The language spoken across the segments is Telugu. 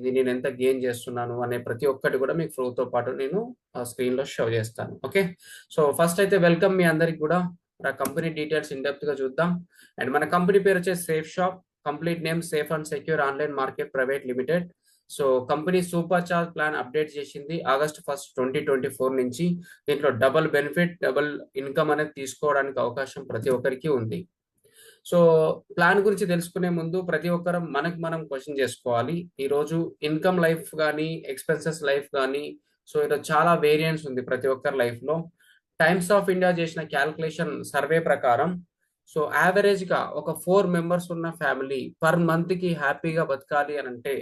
ఇది నేను ఎంత గెయిన్ చేస్తున్నాను అనే ప్రతి ఒక్కటి కూడా మీకు ప్రూఫ్తో పాటు నేను స్క్రీన్ లో షో చేస్తాను. ఓకే, సో ఫస్ట్ అయితే వెల్కమ్ మీ అందరికి కూడా. మన కంపెనీ డీటెయిల్స్ ఇన్ డెప్త్ గా చూద్దాం. అండ్ మన కంపెనీ పేరు వచ్చేసి safe shop, complete name safe and secure online market private limited. So company super charge plan update చేసింది August 1, 2024 నుంచి. దీంట్లో డబుల్ బెనిఫిట్, డబుల్ ఇన్కమ్ అనేది తీసుకోవడానికి అవకాశం ప్రతి ఒక్కరికి ఉంది. సో ప్లాన్ గురించి తెలుసుకునే ముందు ప్రతి ఒక్కరం మనకి మనం క్వశ్చన్ చేసుకోవాలి. ఈరోజు ఇన్కమ్ లైఫ్ కానీ ఎక్స్పెన్సెస్ లైఫ్ కానీ, సో ఈరోజు చాలా వేరియంట్స్ ఉంది ప్రతి ఒక్కరి లైఫ్లో. టైమ్స్ ఆఫ్ ఇండియా చేసిన క్యాల్కులేషన్ సర్వే ప్రకారం, సో యావరేజ్ గా ఒక 4 మెంబర్స్ ఉన్న ఫ్యామిలీ పర్ మంత్ కి హ్యాపీగా బతకాలి అని అంటే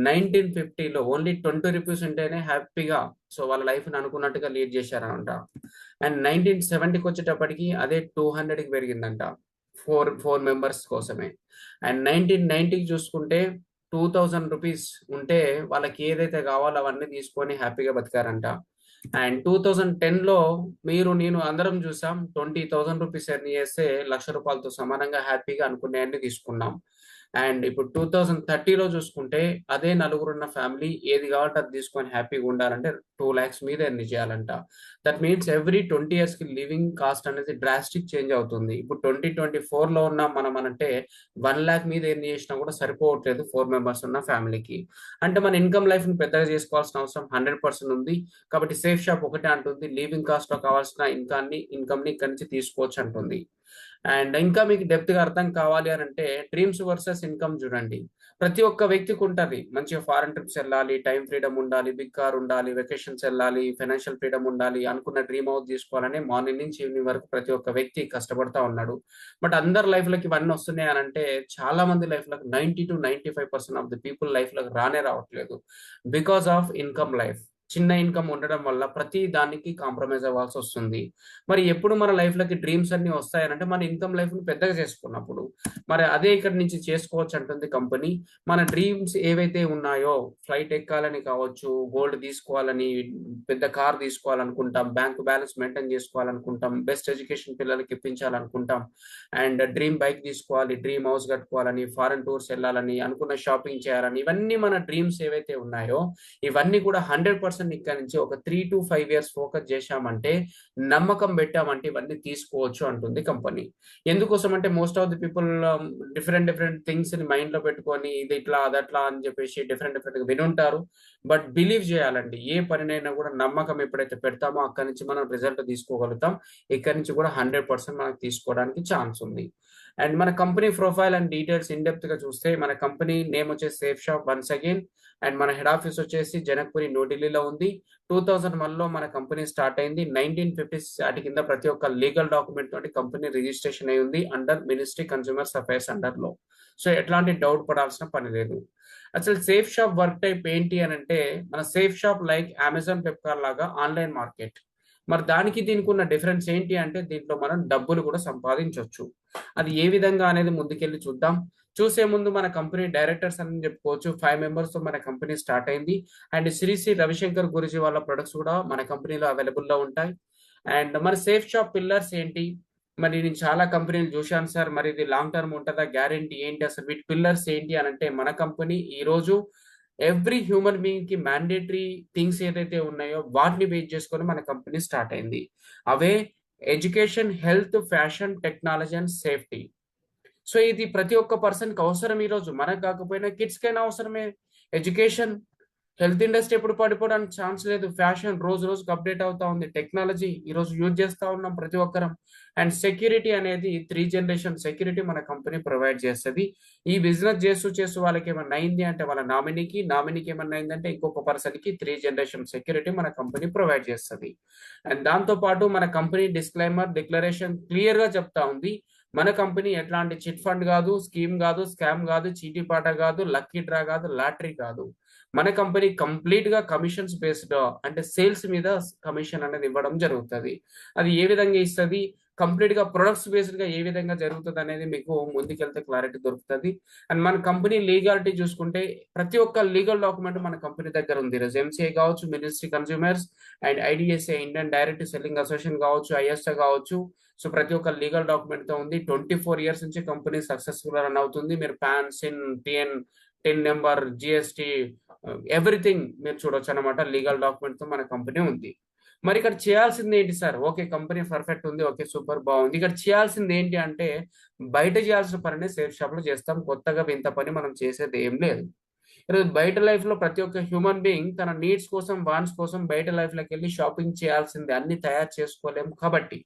1950లో ఓన్లీ 20 రూపీస్ ఉంటేనే హ్యాపీగా సో వాళ్ళ లైఫ్ ని అనుకున్నట్టుగా లీడ్ చేశారంట. అండ్ 1970కి వచ్చేటప్పటికి అదే 200కి పెరిగిందంట, ఫోర్ ఫోర్ మెంబర్స్ కోసమే. అండ్ 1990కి చూసుకుంటే 2000 రూపీస్ ఉంటే వాళ్ళకి ఏదైతే కావాలో అవన్నీ తీసుకొని హ్యాపీగా బతికారంట. అండ్ 2010లో మీరు నేను అందరం చూసాం, 20,000 రూపీస్ ఎర్న్ చేస్తే ₹1,00,000తో సమానంగా హ్యాపీగా అనుకునేవన్నీ తీసుకున్నాం. అండ్ ఇప్పుడు 2030లో చూసుకుంటే అదే నలుగురున్న ఫ్యామిలీ ఏది కావాలంటే అది తీసుకొని హ్యాపీగా ఉండాలంటే 2 lakhs మీద ఎర్న్ చేయాలంట. దట్ మీన్స్ ఎవ్రీ 20 years కి లివింగ్ కాస్ట్ అనేది డ్రాస్టిక్ చేంజ్ అవుతుంది. ఇప్పుడు 2024లో ఉన్నాం మనం అంటే 1 lakh మీద ఎర్న్ చేసినా కూడా సరిపోవట్లేదు 4 మెంబర్స్ ఉన్న ఫ్యామిలీకి. అంటే మన ఇన్కమ్ లైఫ్ ని పెద్దగా చేసుకోవాల్సిన అవసరం 100% ఉంది. కాబట్టి సేఫ్ షాప్ ఒకటే అంటుంది, లివింగ్ కాస్ట్ లో కావాల్సిన ఇన్కమ్ ని ఇక్కడి నుంచి తీసుకోవచ్చు అంటుంది. అండ్ ఇంకా మీకు డెప్త్ గా అర్థం కావాలి అని అంటే డ్రీమ్స్ వర్సెస్ ఇన్కమ్ చూడండి. ప్రతి ఒక్క వ్యక్తికి ఉంటుంది, మంచిగా ఫారెన్ ట్రిప్స్ వెళ్ళాలి, టైం ఫ్రీడమ్ ఉండాలి, బిగ్ కార్ ఉండాలి, వెకేషన్స్ వెళ్ళాలి, ఫైనాన్షియల్ ఫ్రీడమ్ ఉండాలి, అనుకున్న డ్రీమ్ హౌస్ తీసుకోవాలని మార్నింగ్ నుంచి ఈవినింగ్ వరకు ప్రతి ఒక్క వ్యక్తి కష్టపడతా ఉన్నాడు. బట్ అందరి లైఫ్ లకి ఇవన్నీ వస్తున్నాయి అని అంటే చాలా మంది లైఫ్ లకు 90 to 95% of the people life లకు రానే రావట్లేదు. బికాస్ ఆఫ్ ఇన్కమ్ లైఫ్, చిన్న ఇన్కమ్ ఉండడం వల్ల ప్రతి దానికి కాంప్రమైజ్ అవ్వాల్సి వస్తుంది. మరి ఎప్పుడు మన లైఫ్ లకి డ్రీమ్స్ అన్ని వస్తాయనంటే మన ఇన్కమ్ లైఫ్ ని పెద్దగా చేసుకున్నప్పుడు. మరి అదే ఇక్కడ నుంచి చేసుకోవచ్చు అంటుంది కంపెనీ. మన డ్రీమ్స్ ఏవైతే ఉన్నాయో, ఫ్లైట్ ఎక్కాలని కావచ్చు, గోల్డ్ తీసుకోవాలని, పెద్ద కార్ తీసుకోవాలనుకుంటాం, బ్యాంక్ బ్యాలెన్స్ మెయింటైన్ చేసుకోవాలనుకుంటాం, బెస్ట్ ఎడ్యుకేషన్ పిల్లలకి ఇప్పించాలనుకుంటాం, అండ్ డ్రీమ్ బైక్ తీసుకోవాలి, డ్రీమ్ హౌస్ కట్టుకోవాలని, ఫారెన్ టూర్స్ వెళ్ళాలని, అనుకున్న షాపింగ్ చేయాలని, ఇవన్నీ మన డ్రీమ్స్ ఏవైతే ఉన్నాయో ఇవన్నీ కూడా 100% ఇక్కడ నుంచి ఒక 3 to 5 years ఫోకస్ చేశామంటే, నమ్మకం పెట్టామంటే ఇవన్నీ తీసుకోవచ్చు అంటుంది కంపెనీ. ఎందుకోసం అంటే most of the people different different things ని మైండ్ లో పెట్టుకొని ఇది ఇట్లా అదట్లా అని చెప్పేసి డిఫరెంట్ డిఫరెంట్ గా వినుంటారు. బట్ బిలీవ్ చేయాలండి, ఏ పనినైనా కూడా నమ్మకం ఎప్పుడైతే పెడతామో అక్కడి నుంచి మనం రిజల్ట్ తీసుకోగలుగుతాం. ఇక్కడి నుంచి కూడా 100% మనకు తీసుకోవడానికి ఛాన్స్ ఉంది. అండ్ మన company profile and details in depth గా చూస్తే, మన కంపెనీ నేమ్ వచ్చేసి safe shop once again. And మన హెడ్ ఆఫీస్ వచ్చేసి జనక్పురి, న్యూఢిల్లీలో ఉంది. 2001లో మన కంపెనీ స్టార్ట్ అయింది. 1950 వాటి కింద ప్రతి ఒక్క లీగల్ డాక్యుమెంట్ తోటి కంపెనీ రిజిస్ట్రేషన్ అయి ఉంది under ministry consumers affairs under లో. సో ఎట్లాంటి డౌట్ పడాల్సిన పని లేదు. అసలు సేఫ్ షాప్ వర్క్ టైప్ ఏంటి అని అంటే, మన safe shop like Amazon, Flipkart లాగా ఆన్లైన్ మార్కెట్. మరి దానికి దీనికి ఉన్న డిఫరెన్స్ ఏంటి అంటే, దీంట్లో మనం డబ్బులు కూడా సంపాదించవచ్చు. అది ఏ విధంగా అనేది ముందుకెళ్ళి చూద్దాం. చూసే ముందు మన కంపెనీ డైరెక్టర్స్ అని చెప్పుకోవచ్చు, 5 మెంబర్స్ తో మన కంపెనీ స్టార్ట్ అయింది. అండ్ శ్రీ రవిశంకర్ గురించి వాళ్ళ ప్రొడక్ట్స్ కూడా మన కంపెనీలో అవైలబుల్ లో ఉంటాయి. అండ్ మన సేఫ్ షాప్ పిల్లర్స్ ఏంటి, మరి నేను చాలా కంపెనీలు చూశాను సార్, మరి ఇది లాంగ్ టర్మ్ ఉంటుందా, గ్యారంటీ ఏంటి, అసలు వీటి పిల్లర్స్ ఏంటి అని అంటే, మన కంపెనీ ఈ రోజు ఎవ్రీ హ్యూమన్ బీయింగ్ కి మ్యాండేటరీ థింగ్స్ ఏదైతే ఉన్నాయో వాటిని బేస్ చేసుకొని మన కంపెనీ స్టార్ట్ అయింది. అవే education, health, fashion, technology and safety. So ఇది ప్రతి ఒక్క పర్సన్ కి అవసరం. ఈ రోజు మనకు కాకపోయినా కిడ్స్ కైనా అవసరమే. ఎడ్యుకేషన్, హెల్త్ ఇండస్ట్రీ ఎప్పుడు పడిపోవడానికి ఛాన్స్ లేదు. ఫ్యాషన్ రోజు రోజుకి అప్డేట్ అవుతా ఉంది. టెక్నాలజీ ఈ రోజు యూజ్ చేస్తా ఉన్నాం ప్రతి ఒక్కరం. అండ్ సెక్యూరిటీ అనేది 3 జనరేషన్ సెక్యూరిటీ మన కంపెనీ ప్రొవైడ్ చేస్తుంది. ఈ బిజినెస్ చేస్తూ చేస్తూ వాళ్ళకి ఏమన్నా అయింది అంటే వాళ్ళ నామినీకి ఏమన్నా అయిందంటే ఇంకొక పర్సన్ కి 3 జనరేషన్ సెక్యూరిటీ మన కంపెనీ ప్రొవైడ్ చేస్తుంది. అండ్ దాంతో పాటు మన కంపెనీ డిక్లరేషన్ క్లియర్ గా చెప్తా ఉంది, మన కంపెనీ ఎట్లాంటి చిట్ ఫండ్ కాదు, స్కీమ్ కాదు, స్కామ్ కాదు, చీటీపాట కాదు, లక్కీ డ్రా కాదు, లాటరీ కాదు. మన కంపెనీ కంప్లీట్ గా కమిషన్స్ బేస్డ్, అంటే సేల్స్ మీద కమిషన్ అనేది ఇవ్వడం జరుగుతుంది. అది ఏ విధంగా ఇస్తుంది, కంప్లీట్ గా ప్రొడక్ట్స్ బేస్డ్ గా ఏ విధంగా జరుగుతుంది అనేది మీకు ముందుకెళ్తే క్లారిటీ దొరుకుతుంది. అండ్ మన కంపెనీ లీగాలిటీ చూసుకుంటే ప్రతి ఒక్క లీగల్ డాక్యుమెంట్ మన కంపెనీ దగ్గర ఉంది. ఈరోజు ఎంసీఏ కావచ్చు, ministry consumers and IDSA Indian direct selling association కావచ్చు, ఐఎస్ఏ కావచ్చు. సో ప్రతి ఒక్క లీగల్ డాక్యుమెంట్ తో ఉంది. 24 years నుంచి కంపెనీ సక్సెస్ఫుల్ రన్ అవుతుంది. మీరు పాన్, సిన్, టిఎన్ టిన్ నెంబర్, జిఎస్టి, ఎవ్రీథింగ్ మీరు చూడొచ్చు అనమాట. లీగల్ డాక్యుమెంట్ తో మన కంపెనీ ఉంది. మరి ఇక్కడ చేయాల్సింది ఏంటి సార్? ఓకే, కంపెనీ పర్ఫెక్ట్ ఉంది, ఓకే సూపర్ బాగుంది. ఇక్కడ చేయాల్సింది ఏంటి అంటే బయట చేయాల్సిన పనిని సేఫ్ షాప్ లో చేస్తాం. కొత్తగా వింత పని మనం చేసేది ఏం లేదు. ఈరోజు బయట లైఫ్ లో ప్రతి ఒక్క హ్యూమన్ బీయింగ్ తన నీడ్స్ కోసం, వాన్స్ కోసం బయట లైఫ్ లోకి వెళ్ళి షాపింగ్ చేయాల్సిందే. అన్ని తయారు చేసుకోలేము కాబట్టి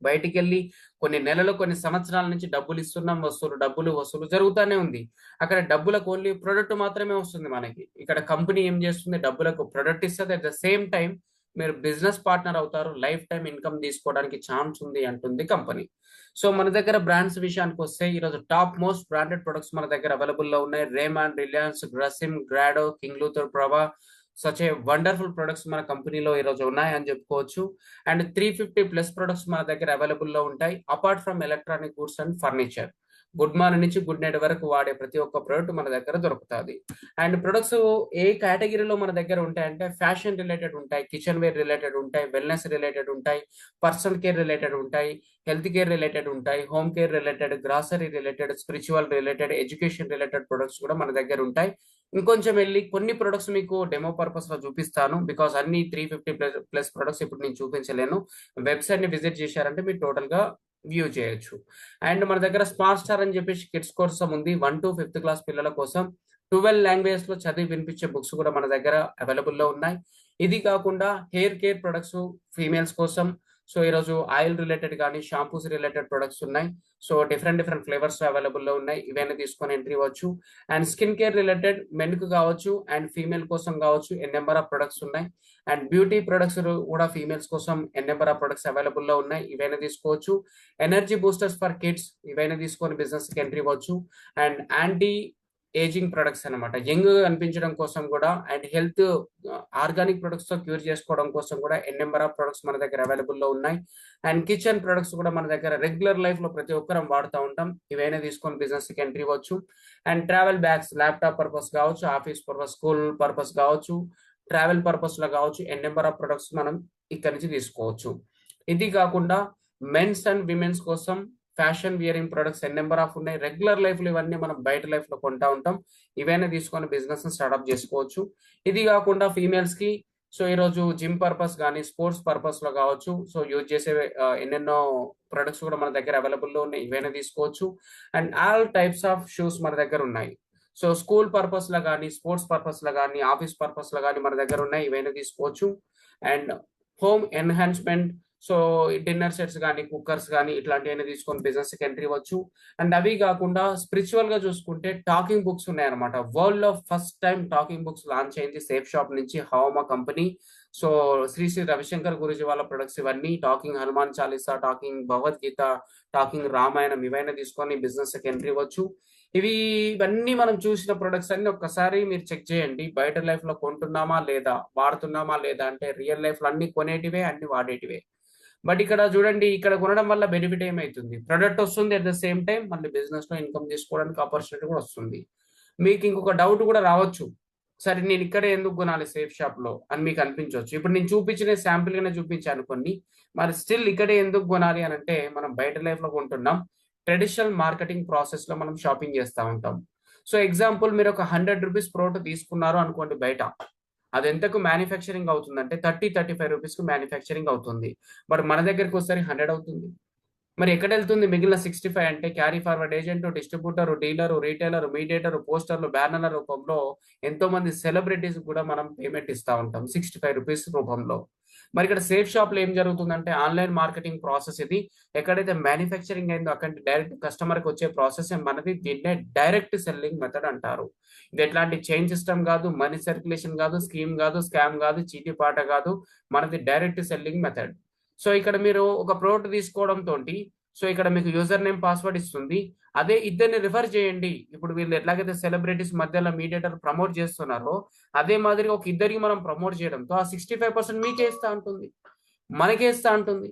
బయటికి వెళ్ళి కొన్ని నెలలు, కొన్ని సంవత్సరాల నుంచి డబ్బులు ఇస్తున్నాం, డబ్బులు వసూలు జరుగుతూనే ఉంది. అక్కడ డబ్బులకు ఓన్లీ ప్రొడక్ట్ మాత్రమే వస్తుంది మనకి. ఇక్కడ కంపెనీ ఏం చేస్తుంది? డబ్బులకు ప్రొడక్ట్ ఇస్తుంది. అట్ ద సేమ్ టైం మీరు బిజినెస్ పార్ట్నర్ అవుతారు, లైఫ్ టైం ఇన్కమ్ తీసుకోవడానికి ఛాన్స్ ఉంది అంటుంది కంపెనీ. సో మన దగ్గర బ్రాండ్స్ విషయానికి వస్తే ఈరోజు టాప్ మోస్ట్ బ్రాండెడ్ ప్రొడక్ట్స్ మన దగ్గర అవైలబుల్ లో ఉన్నాయి. రేమాన్, రిలయన్స్, గ్రసిమ్, గ్రాడో, కింగ్ లూథర్, ప్రభా, సచ్ ఏ వండర్ఫుల్ ప్రొడక్ట్స్ మన కంపెనీలో ఈరోజు ఉన్నాయని చెప్పుకోవచ్చు. అండ్ 350+ ప్రొడక్ట్స్ మన దగ్గర అవైలబుల్ లో ఉంటాయి. Apart from electronic goods and furniture, good morning నుంచి గుడ్ నైట్ వరకు వాడే ప్రతి ఒక్క ప్రోడక్ట్ మన దగ్గర దొరుకుతుంది. అండ్ ప్రొడక్ట్స్ ఏ కేటగిరీలో మన దగ్గర ఉంటాయంటే ఫ్యాషన్ రిలేటెడ్ ఉంటాయి, కిచెన్ వేర్ రిలేటెడ్ ఉంటాయి, వెల్నెస్ రిలేటెడ్ ఉంటాయి, పర్సనల్ కేర్ రిలేటెడ్ ఉంటాయి, హెల్త్ కేర్ రిలేటెడ్ ఉంటాయి, home care related, grocery related, spiritual related, education related products కూడా మన దగ్గర ఉంటాయి. ఇంకొంచెం వెళ్ళి కొన్ని ప్రొడక్ట్స్ మీకు డెమో పర్పస్ లో చూపిస్తాను. బికాస్ అన్ని 350+ ప్రొడక్ట్స్ ఇప్పుడు నేను చూపించలేను. వెబ్సైట్ ని విజిట్ చేశారంటే మీరు టోటల్ గా వ్యూ చేయొచ్చు. అండ్ మన దగ్గర స్మార్ట్ స్టార్ అని చెప్పేసి కిడ్స్ కోసం ఉంది. 1 to 5th క్లాస్ పిల్లల కోసం 12 లాంగ్వేజెస్ లో చదివి వినిపించే బుక్స్ కూడా మన దగ్గర అవైలబుల్ లో ఉన్నాయి. ఇది కాకుండా హెయిర్ కేర్ ప్రొడక్ట్స్ ఫీమేల్స్ కోసం. సో ఈరోజు ఆయిల్ రిలేటెడ్ కానీ షాంపూస్ రిలేటెడ్ ప్రొడక్ట్స్ ఉన్నాయి. సో డిఫరెంట్ ఫ్లేవర్స్ అవైలబుల్ లో ఉన్నాయి. ఇవన్నీ తీసుకొని ఎంట్రీ ఇవ్వచ్చు. And skin care related men కు కావచ్చు అండ్ ఫీమేల్ కోసం కావచ్చు ఎన్ నెంబర్ ఆఫ్ ప్రొడక్ట్స్ ఉన్నాయి. అండ్ బ్యూటీ ప్రొడక్ట్స్ కూడా ఫీమేల్స్ కోసం ఎన్ నెంబర్ ఆఫ్ ప్రొడక్ట్స్ అవైలబుల్ లో ఉన్నాయి. ఇవైనా తీసుకోవచ్చు. ఎనర్జీ బూస్టర్స్ ఫర్ కిడ్స్, ఇవైనా తీసుకొని బిజినెస్ కి ఎంట్రీ ఇవ్వచ్చు. అండ్ యాంటీ ఏజింగ్ ప్రొడక్ట్స్ అనమాట, యంగ్ అనిపించడం కోసం కూడా, అండ్ హెల్త్ ఆర్గానిక్ ప్రొడక్ట్స్ తో క్యూర్ చేసుకోవడం కోసం కూడా ఎన్ నెంబర్ ఆఫ్ ప్రొడక్ట్స్ మన దగ్గర అవైలబుల్ లో ఉన్నాయి. అండ్ కిచెన్ ప్రొడక్ట్స్ కూడా మన దగ్గర రెగ్యులర్ లైఫ్ లో ప్రతి ఒక్కరం వాడుతూ ఉంటాం. ఇవైనా తీసుకొని బిజినెస్ కి ఎంట్రీ ఇవ్వచ్చు. And travel bags, laptop purpose కావచ్చు, ఆఫీస్ పర్పస్, స్కూల్ పర్పస్ కావచ్చు, ట్రావెల్ పర్పస్ లో కావచ్చు, ఎన్ నెంబర్ ఆఫ్ ప్రొడక్ట్స్ మనం ఇక్కడ నుంచి తీసుకోవచ్చు. ఇది కాకుండా మెన్స్ అండ్ విమెన్స్ కోసం fashion wearing products n number of ఉన్నాయి. రెగ్యులర్ లైఫ్ లో ఇవన్నీ మనం బయట లైఫ్ లో కొంటా ఉంటాం. ఇవైనా తీసుకొని బిజినెస్ స్టార్ట్అప్ చేసుకోవచ్చు. ఇది కాకుండా ఫీమేల్స్ కి సో ఈరోజు జిమ్ పర్పస్ కానీ స్పోర్ట్స్ పర్పస్ లో కావచ్చు, సో యూజ్ చేసే ఎన్నెన్నో ప్రొడక్ట్స్ కూడా మన దగ్గర అవైలబుల్ లో ఉన్నాయి. ఇవైనా తీసుకోవచ్చు. And all types of shoes మన దగ్గర ఉన్నాయి. సో స్కూల్ పర్పస్ లో కానీ, స్పోర్ట్స్ పర్పస్ లో కానీ, ఆఫీస్ పర్పస్ లో కానీ మన దగ్గర ఉన్నాయి. ఇవైనా తీసుకోవచ్చు. And home enhancement, so dinner sets కానీ, కుక్కర్స్ కానీ ఇట్లాంటివన్నీ తీసుకొని బిజినెస్ కి ఎంట్రీ ఇవ్వచ్చు. అండ్ అవి కాకుండా స్పిరిచువల్ గా చూసుకుంటే టాకింగ్ బుక్స్ ఉన్నాయన్నమాట. వరల్డ్ లో first time talking books launch అయింది సేఫ్ షాప్ నుంచి, హవామా కంపెనీ. సో శ్రీ శ్రీ రవిశంకర్ గురూజీ వాళ్ళ ప్రొడక్ట్స్ ఇవన్నీ. Talking Hanuman Chalisa, talking Bhagavad Gita, talking Ramayana, ఇవైనా తీసుకొని బిజినెస్ కి ఎంట్రీ ఇవ్వచ్చు. ఇవన్నీ మనం చూసిన ప్రొడక్ట్స్ అన్ని ఒక్కసారి మీరు చెక్ చేయండి. బయట లైఫ్ లో కొంటున్నామా లేదా, వాడుతున్నామా లేదా అంటే రియల్ లైఫ్ లో అన్ని కొనేటివే, అన్ని వాడేటివే. బట్ ఇక్కడ చూడండి, ఇక్కడ కొనడం వల్ల బెనిఫిట్ ఏమైతుంది? ప్రొడక్ట్ వస్తుంది, అట్ ద సేమ్ టైం మళ్ళీ బిజినెస్ లో ఇన్కమ్ తీసుకోవడానికి ఆపర్చునిటీ కూడా వస్తుంది. మీకు ఇంకొక డౌట్ కూడా రావచ్చు, సరే నేను ఇక్కడే ఎందుకు కొనాలి సేఫ్ షాప్ లో అని మీకు అనిపించవచ్చు. ఇప్పుడు నేను చూపించిన శాంపిల్ గానే చూపించాను కొన్ని, మరి స్టిల్ ఇక్కడే ఎందుకు కొనాలి అని అంటే మనం బయట లైఫ్ లో కొంటున్నాం. ట్రెడిషనల్ మార్కెటింగ్ ప్రాసెస్ లో మనం షాపింగ్ చేస్తూ ఉంటాం. సో ఎగ్జాంపుల్ మీరు ఒక 100 రూపీస్ ప్రోడక్ట్ తీసుకున్నారు అనుకోండి బయట, అది ఎంతకు మ్యానుఫ్యాక్చరింగ్ అవుతుందంటే 30-35 రూపీస్ కు మ్యానుఫ్యాక్చరింగ్ అవుతుంది. మరి మన దగ్గరికి వస్తే 100 అవుతుంది. మరి ఎక్కడ వెళ్తుంది మిగిలిన 65 అంటే? Carry forward agent, distributor, dealer, retailer, mediator, పోస్టర్లు, బ్యానర్ల రూపంలో ఎంతో మంది సెలబ్రిటీస్ కూడా మనం పేమెంట్ ఇస్తా ఉంటాం 65 రూపీస్ రూపంలో. మరి ఇక్కడ సేఫ్ షాప్ లో ఏం జరుగుతుందంటే ఆన్లైన్ మార్కెటింగ్ ప్రాసెస్ ఇది. ఎక్కడైతే మ్యానుఫ్యాక్చరింగ్ అయిందో అక్కడ డైరెక్ట్ కస్టమర్ కి వచ్చే ప్రాసెస్ మనది. దీన్నే డైరెక్ట్ సెల్లింగ్ మెథడ్ అంటారు. ఇది ఎట్లాంటి చైన్ సిస్టమ్ కాదు, మనీ సర్క్యులేషన్ కాదు, స్కీమ్ కాదు, స్కామ్ కాదు, చీటీ పాట కాదు, మనది డైరెక్ట్ సెల్లింగ్ మెథడ్. సో ఇక్కడ మీరు ఒక ప్రోడక్ట్ తీసుకోవడం తోటి, సో ఇక్కడ మీకు యూజర్ నేమ్, పాస్వర్డ్ ఇస్తుంది. అదే ఇద్దరిని రిఫర్ చేయండి. ఇప్పుడు వీళ్ళు ఎట్లాగైతే సెలబ్రిటీస్ మధ్యలో మీడియేటర్ ప్రమోట్ చేస్తున్నారో, అదే మాదిరిగా ఒక ఇద్దరికి మనం ప్రమోట్ చేయడంతో ఆ 65% మీకే ఇస్తా ఉంటుంది, మనకే ఇస్తా ఉంటుంది.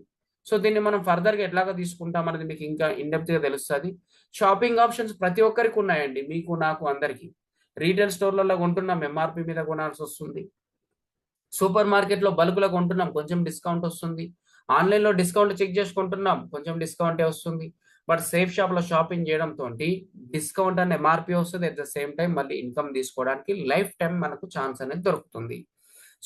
సో దీన్ని మనం ఫర్దర్ గా ఎట్లాగా తీసుకుంటాం అనేది మీకు ఇంకా ఇన్డెప్త్ గా తెలుస్తుంది. షాపింగ్ ఆప్షన్స్ ప్రతి ఒక్కరికి ఉన్నాయండి, మీకు, నాకు, అందరికి. రీటైల్ స్టోర్లలో కొంటున్నాం, ఎంఆర్పి మీద కొనాల్సి వస్తుంది. సూపర్ మార్కెట్ లో బల్క్ లో కొంటున్నాం, కొంచెం డిస్కౌంట్ వస్తుంది. ఆన్లైన్ లో డిస్కౌంట్ చెక్ చేసుకుంటున్నాం, కొంచెం డిస్కౌంటే వస్తుంది. బట్ సేఫ్ షాప్ లో షాపింగ్ చేయడంతో డిస్కౌంట్ అండ్ ఎంఆర్పి వస్తుంది. అట్ ద సేమ్ టైం మళ్ళీ ఇన్కమ్ తీసుకోవడానికి లైఫ్ టైం మనకు ఛాన్స్ అనేది దొరుకుతుంది.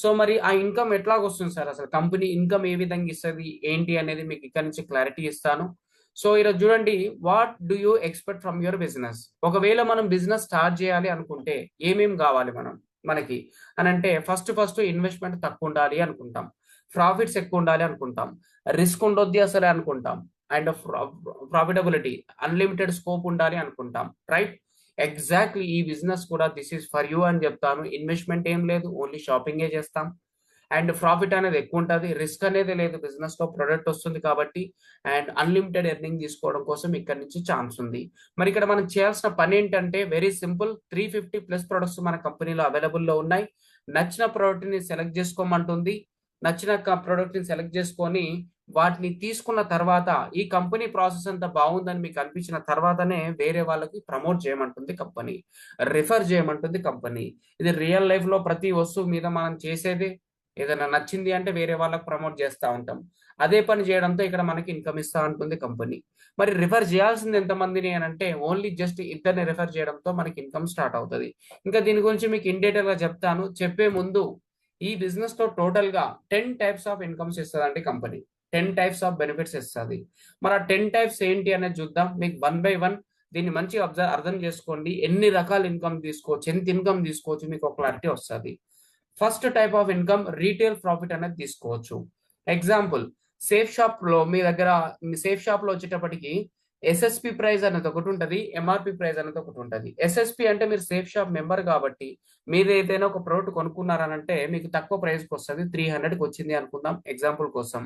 సో మరి ఆ ఇన్కమ్ ఎట్లాగొస్తుంది సార్, అసలు కంపెనీ ఇన్కమ్ ఏ విధంగా ఇస్తుంది ఏంటి అనేది మీకు ఇక్కడ నుంచి క్లారిటీ ఇస్తాను. సో ఈరోజు చూడండి, what do you expect from your business. ఒకవేళ మనం బిజినెస్ స్టార్ట్ చేయాలి అనుకుంటే ఏమేం కావాలి మనకి అని అంటే, ఫస్ట్ ఇన్వెస్ట్మెంట్ తక్కువ ఉండాలి అనుకుంటాం, ప్రాఫిట్స్ ఎక్కువ ఉండాలి అనుకుంటాం, రిస్క్ ఉండొద్ది అసలే అనుకుంటాం, అండ్ ప్రాఫిటబిలిటీ అన్లిమిటెడ్ స్కోప్ ఉండాలి అనుకుంటాం, రైట్? ఎగ్జాక్ట్లీ ఈ బిజినెస్ కూడా దిస్ ఈస్ ఫర్ యూ అని చెప్తాను. ఇన్వెస్ట్మెంట్ ఏం లేదు, ఓన్లీ షాపింగే చేస్తాం, అండ్ ప్రాఫిట్ అనేది ఎక్కువ ఉంటుంది, రిస్క్ అనేది లేదు, బిజినెస్ లో ప్రొడక్ట్ వస్తుంది కాబట్టి, అండ్ అన్లిమిటెడ్ ఎర్నింగ్ తీసుకోవడం కోసం ఇక్కడ నుంచి ఛాన్స్ ఉంది. మరి ఇక్కడ మనం చేయాల్సిన పని ఏంటంటే వెరీ సింపుల్, 350+ ప్రొడక్ట్స్ మన కంపెనీలో అవైలబుల్లో ఉన్నాయి. నచ్చిన ప్రోడక్ట్ ని సెలెక్ట్ చేసుకోమంటుంది. నచ్చిన ప్రోడక్ట్ ని సెలెక్ట్ చేసుకొని వాటిని తీసుకున్న తర్వాత ఈ కంపెనీ ప్రాసెస్ అంతా బాగుందని మీకు అనిపించిన తర్వాతనే వేరే వాళ్ళకి ప్రమోట్ చేయమంటుంది కంపెనీ, రిఫర్ చేయమంటుంది కంపెనీ. ఇది రియల్ లైఫ్ లో ప్రతి వస్తువు మీద మనం చేసేది. ఏదైనా నచ్చింది అంటే వేరే వాళ్ళకి ప్రమోట్ చేస్తూ ఉంటాం. అదే పని చేయడంతో ఇక్కడ మనకి ఇన్కమ్ ఇస్తా ఉంటుంది కంపెనీ. మరి రిఫర్ చేయాల్సింది ఎంతమందిని అని అంటే ఓన్లీ జస్ట్ ఇద్దరిని రిఫర్ చేయడంతో మనకి ఇన్కమ్ స్టార్ట్ అవుతుంది. ఇంకా దీని గురించి మీకు ఇన్ డీటెయిల్ గా చెప్తాను. చెప్పే ముందు ఈ బిజినెస్ తో టోటల్ గా 10 టైప్స్ ఆఫ్ ఇన్కమ్స్ ఇస్తుంది అంటే కంపెనీ, 10 టైప్స్ ఆఫ్ బెనిఫిట్స్ ఇస్తుంది. మరి ఆ 10 టైప్స్ ఏంటి అనేది చూద్దాం. మీకు 1 by 1 దీన్ని మంచిగా అర్థం చేసుకోండి. ఎన్ని రకాల ఇన్కమ్ తీసుకోవచ్చు, ఎంత ఇన్కమ్ తీసుకోవచ్చు, మీకు ఒక క్లారిటీ వస్తుంది. First type of income retail profit అనేది తీసుకోవచ్చు. ఎగ్జాంపుల్, సేఫ్ షాప్ లో మీ దగ్గర సేఫ్ షాప్ లో వచ్చేటప్పటికి ఎస్ఎస్పి ప్రైస్ అనేది ఒకటి ఉంటుంది, ఎంఆర్పి ప్రైస్ అనేది ఒకటి ఉంటుంది. ఎస్ఎస్పి అంటే మీరు సేఫ్ షాప్ మెంబర్ కాబట్టి మీరు ఏదైనా ఒక ప్రోడక్ట్ కొనుక్కున్నారనంటే మీకు తక్కువ ప్రైస్కి వస్తుంది, 300కి వచ్చింది అనుకుందాం ఎగ్జాంపుల్ కోసం.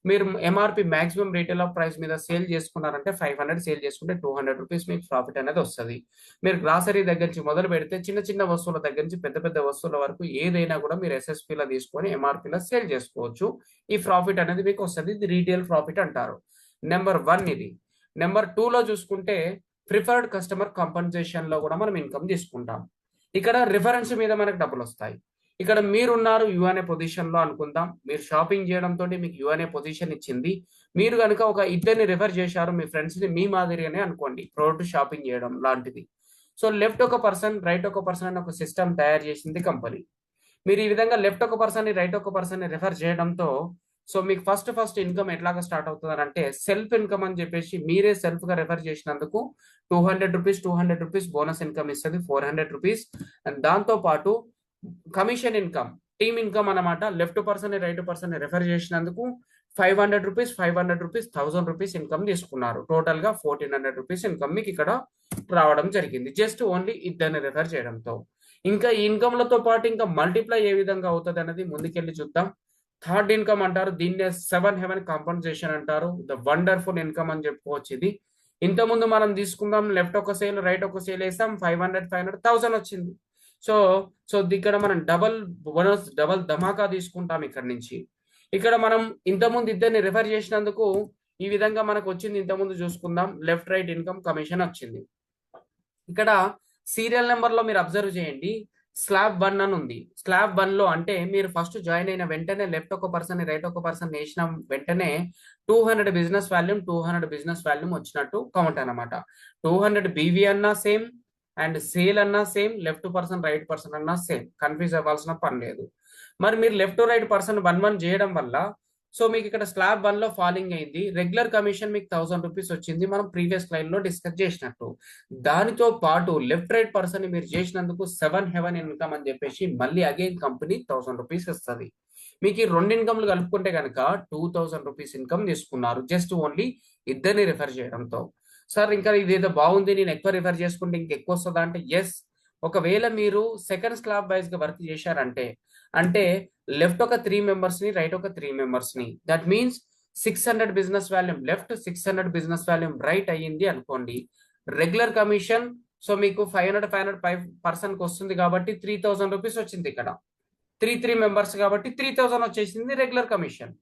మీరు MRP maximum retail of price మీద సేల్ చేసుకున్నారంటే 500 సేల్ చేసుకుంటే 200 రూపీస్ మీకు ప్రాఫిట్ అనేది వస్తుంది. మీరు గ్రాసరీ దగ్గర నుంచి మొదలు పెడితే చిన్న చిన్న వస్తువుల దగ్గర నుంచి పెద్ద పెద్ద వస్తువుల వరకు ఏదైనా కూడా మీరు ఎస్ఎస్పిలో తీసుకొని ఎంఆర్పిలో సేల్ చేసుకోవచ్చు. ఈ ప్రాఫిట్ అనేది మీకు వస్తుంది. ఇది రీటైల్ ప్రాఫిట్ అంటారు. నెంబర్ 1 ఇది. నెంబర్ 2లో చూసుకుంటే ప్రిఫర్డ్ కస్టమర్ కాంపన్సేషన్ లో కూడా మనం ఇన్కమ్ తీసుకుంటాం. ఇక్కడ రిఫరెన్స్ మీద మనకు డబ్బులు వస్తాయి. ఇక్కడ మీరున్నారు యు అనే పొజిషన్ లో అనుకుందాం. మీరు షాపింగ్ చేయడంతో మీకు యు అనే పొజిషన్ ఇచ్చింది. మీరు కనుక ఒక ఇద్దరిని రిఫర్ చేశారు మీ ఫ్రెండ్స్ ని, మీ మాదిరిగానే అనుకోండి, ప్రోడక్ట్ షాపింగ్ చేయడం లాంటిది. సో లెఫ్ట్ ఒక పర్సన్, రైట్ ఒక పర్సన్ అని ఒక సిస్టమ్ తయారు చేసింది కంపెనీ. మీరు ఈ విధంగా లెఫ్ట్ ఒక పర్సన్ ని, రైట్ ఒక పర్సన్ ని రిఫర్ చేయడంతో సో మీకు ఫస్ట్ ఇన్కమ్ ఎట్లాగా స్టార్ట్ అవుతుంది అంటే సెల్ఫ్ ఇన్కమ్ అని చెప్పేసి మీరే సెల్ఫ్ గా రిఫర్ చేసినందుకు 200 రూపీస్ బోనస్ ఇన్కమ్ ఇస్తుంది, 400 రూపీస్. అండ్ దాంతో పాటు కమిషన్ ఇన్కమ్, టీమ్ ఇన్కమ్ అన్నమాట. Left person right person refer చేసినందుకు 500 రూపీస్ 1000 రూపీస్ ఇన్కమ్ తీసుకున్నారు. టోటల్ గా 1400 రూపీస్ ఇన్కమ్ మీకు ఇక్కడ రావడం జరిగింది, జస్ట్ ఓన్లీ ఇద్దరిని రిఫర్ చేయడంతో. ఇంకా ఈ ఇన్కమ్లతో పాటు ఇంకా మల్టిప్లై ఏ విధంగా అవుతుంది అనేది ముందుకెళ్ళి చూద్దాం. థర్డ్ ఇన్కమ్ అంటారు, దీన్నే 7 హెవెన్ కాంపన్సేషన్ అంటారు. ద వండర్ఫుల్ ఇన్కమ్ అని చెప్పుకోవచ్చు ఇది. ఇంతకుముందు మనం తీసుకుందాం, లెఫ్ట్ ఒక సేల్ రైట్ ఒక సేల్ వేసాం, 500 1000 వచ్చింది. సో సో ఇక్కడ మనం డబల్ బోనస్, డబల్ ధమాకా తీసుకుంటాం ఇక్కడ నుంచి. ఇక్కడ మనం ఇంతకుముందు ఇద్దరిని రిఫర్ చేసినందుకు ఈ విధంగా మనకు వచ్చింది. ఇంతకుముందు చూసుకుందాం, లెఫ్ట్ రైట్ ఇన్కమ్ కమిషన్ వచ్చింది. ఇక్కడ సీరియల్ నెంబర్ లో మీరు అబ్జర్వ్ చేయండి, స్లాబ్ 1 అని ఉంది. స్లాబ్ 1 లో అంటే మీరు ఫస్ట్ జాయిన్ అయిన వెంటనే లెఫ్ట్ ఒక పర్సన్ రైట్ ఒక పర్సన్ వేసిన వెంటనే 200 బిజినెస్ వాల్యూమ్ వచ్చినట్టు కౌంట్ అనమాట. 200 బీవీ అన్నా సేమ్, అండ్ సేల్ అన్నా same, left person right person అన్నా సేమ్, కన్ఫ్యూజ్ అవ్వాల్సిన పని లేదు. మరి మీరు లెఫ్ట్ రైట్ పర్సన్ 1 చేయడం వల్ల సో మీకు ఇక్కడ స్లాబ్ 1 లో ఫాలింగ్ అయింది. రెగ్యులర్ కమిషన్ మీకు 1000 రూపీస్ వచ్చింది, మనం ప్రీవియస్ స్లైడ్ లో డిస్కస్ చేసినట్టు. దానితో పాటు లెఫ్ట్ రైట్ పర్సన్ మీరు చేసినందుకు 7 హెవెన్ ఇన్కమ్ అని చెప్పేసి మళ్ళీ అగైన్ కంపెనీ 1000 రూపీస్ ఇస్తుంది. మీకు ఈ 2 ఇన్కమ్లు కలుపుకుంటే కనుక 2000 రూపీస్ ఇన్కమ్ తీసుకున్నారు, జస్ట్ ఓన్లీ ఇద్దరిని రిఫర్ చేయడంతో. సార్ ఇంకా ఇదేదో బాగుంది, నేను ఎక్కువ రిఫర్ చేసుకుంటే ఇంకెక్కువ వస్తుందా అంటే ఎస్. ఒకవేళ మీరు సెకండ్ స్లాబ్ వైజ్ గా వర్క్ చేశారంటే, అంటే లెఫ్ట్ ఒక 3 మెంబర్స్ ని రైట్ ఒక 3 మెంబర్స్ ని, that means 600 business volume left 600 business volume right అయ్యింది అనుకోండి. రెగ్యులర్ కమిషన్ సో మీకు 500 పర్సన్ కి వస్తుంది కాబట్టి 3000 రూపీస్ వచ్చింది. ఇక్కడ 3 మెంబర్స్ కాబట్టి 3000 వచ్చేసింది regular commission.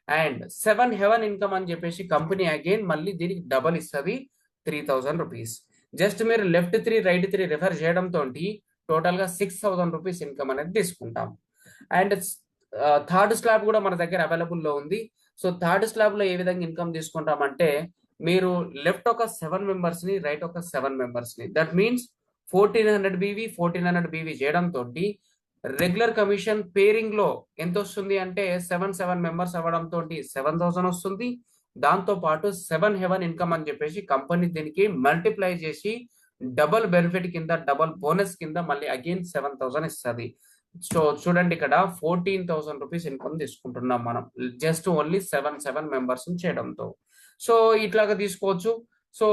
And 7 heaven income అని చెప్పేసి కంపెనీ అగైన్ మళ్ళీ దీనికి డబల్ ఇస్తుంది, 3000 రూపీస్. జస్ట్ మీరు లెఫ్ట్ 3 రైట్ 3 రిఫర్ చేయడంతో టోటల్ గా 6000 రూపీస్ ఇన్కమ్ అనేది తీసుకుంటాం. అండ్ థర్డ్ స్లాబ్ కూడా మన దగ్గర అవైలబుల్ లో ఉంది. సో థర్డ్ స్లాబ్ లో ఏ విధంగా ఇన్కమ్ తీసుకుంటామంటే మీరు లెఫ్ట్ ఒక 7 మెంబర్స్ ని, రైట్ ఒక 7 మెంబర్స్ ని, దట్ మీన్స్ 1400 బీవీ 1400 బీవీ చేయడంతో రెగ్యులర్ కమిషన్ పేరింగ్ లో ఎంత వస్తుంది అంటే 7 మెంబర్స్ అవ్వడంతో 7000 వస్తుంది. దాంతో పాటు 7 హెవెన్ ఇన్కమ్ అని చెప్పేసి కంపెనీ దీనికి మల్టిప్లై చేసి డబుల్ బెనిఫిట్ కింద, డబుల్ బోనస్ కింద మళ్ళీ అగైన్ 7000 ఇస్తుంది. సో చూడండి, ఇక్కడ 14,000 రూపీస్ ఇన్కమ్ తీసుకుంటున్నాం మనం జస్ట్ ఓన్లీ 7 మెంబర్స్ చేయడంతో. సో ఇట్లాగా తీసుకోవచ్చు. సో